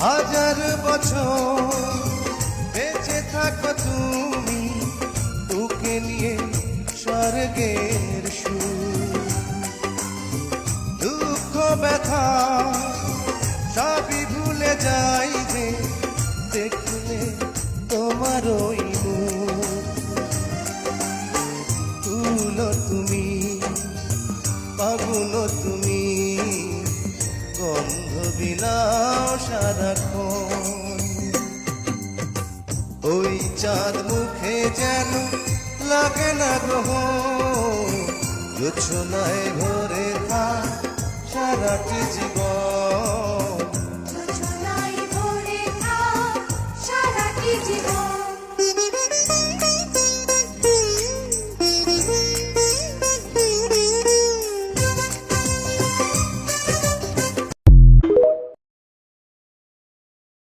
হাজার বছর বেঁচে থাকো তুমি, তোকে নিয়ে স্বর্গের সুর। দুঃখ ব্যথা সবই ভুলে যাই যে দেখলে তোমার ওই মুখ। ফুল তুমি, ফাগুন তুমি, গন্ধ বিলাও সারাক্ষণ। ওই চাঁদ মুখে যেন লাগে না গ্রহণ, জোছনায় ভরে থাক সারাটি জীবন।